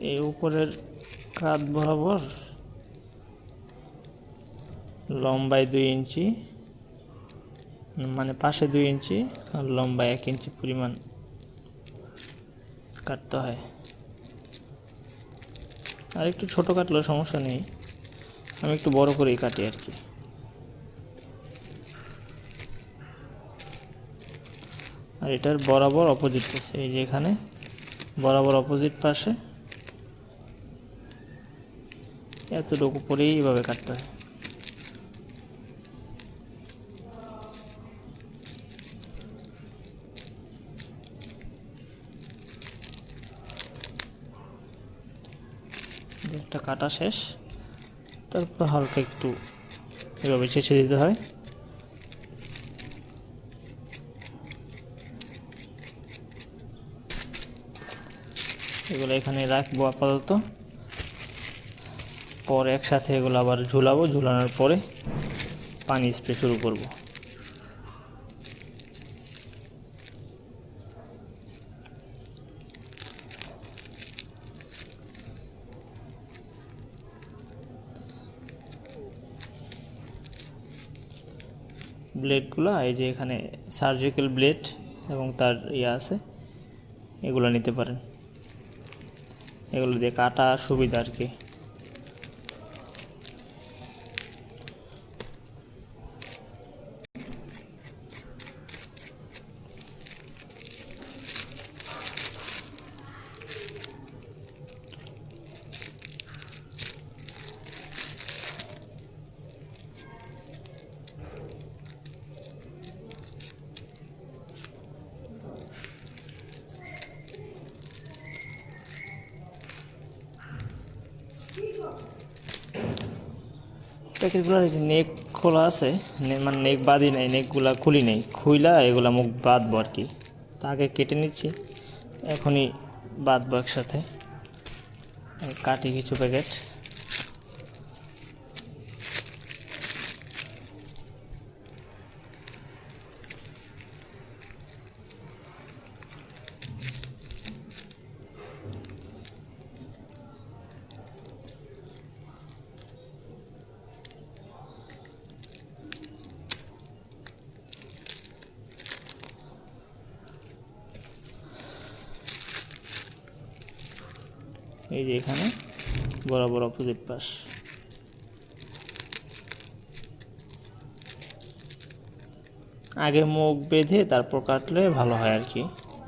এই উপরের কাঁধ বরাবর লম্বায় 2 ইঞ্চি, মানে পাশে 2 ইঞ্চি আর লম্বায় 1 ইঞ্চি পরিমাণ কাটতে হয়। আর একটু ছোট কাটলেও সমস্যা নেই, আমি একটু বড় করেই কাটি আর কি। আর এটার বরাবর অপোজিট পাশে, এই যে এখানে বরাবর অপোজিট পাশে এতটুকু পরেই এইভাবে কাটতে হয়। একটা কাটা শেষ, তারপর হালকা একটু এভাবে ছেঁচে দিতে হয়। এগুলো এখানে রাখবো আপাতত, পরে একসাথে এগুলো আবার ঝুলাবো, ঝুলানোর পরে পানি স্প্রে শুরু করব। ব্লেডগুলো এই যে এখানে সার্জিক্যাল ব্লেড এবং তার আছে, এগুলো নিতে পারেন, এগুলো দিয়ে কাটা সুবিধা আর কি। প্যাকেটগুলোর এই যে নেক খোলা আছে, মানে নেক বাঁধি নাই, নেকগুলা খুলি নেই, খুইলা এগুলা মুখ বাঁধবো আর কি। তা আগে কেটে নিচ্ছি, এখনই বাঁধবো একসাথে। কাটি কিছু প্যাকেট। এই যে এখানে বরাবর অপোজিট পাশ। আগে মুখ বেঁধে তারপর কাটলে ভালো হয় আর কি।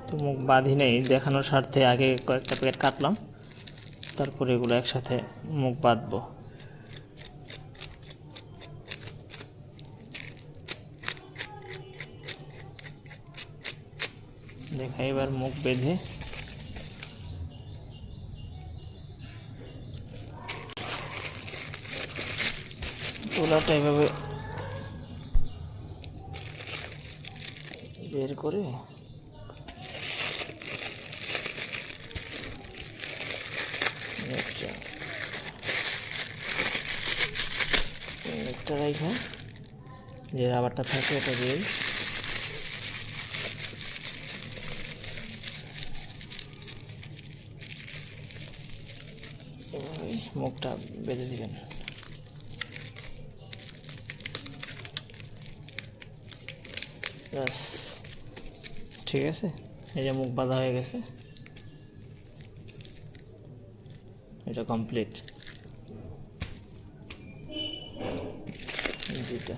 তো মুখ বাঁধি নেই, দেখানোর স্বার্থে আগে কয়েকটা প্যাকেট কাটলাম, তারপরে এগুলো একসাথে মুখ বাঁধবো। দেখা এবার মুখ বেঁধে তোলাটা এভাবে বের করে একটা রাইখা যে রাবারটা থাকে ওটা দিয়ে মুখটা বেঁধে দিবেন। ব্যাস, ঠিক আছে, এই যে মুখ বাঁধা হয়ে গেছে, এটা কমপ্লিট। দুইটা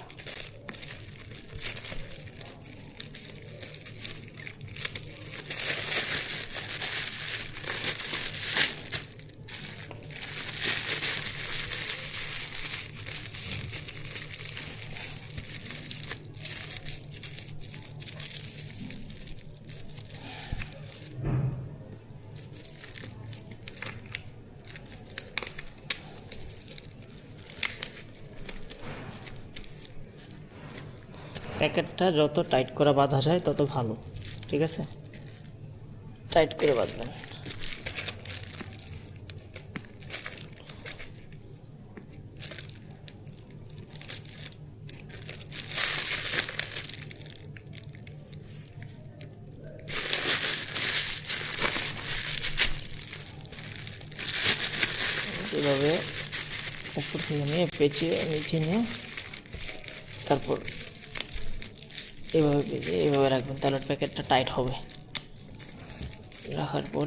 প্যাকেটটা যত টাইট করে বাঁধা যায় তত ভালো, ঠিক আছে, টাইট করে বাঁধবেন। এভাবে উপর থেকে নিয়ে পেঁচিয়ে নিচে নিয়ে তারপর এভাবে পেঁচিয়ে এভাবে রাখবেন, তাহলে প্যাকেটটা টাইট হবে। রাখার পর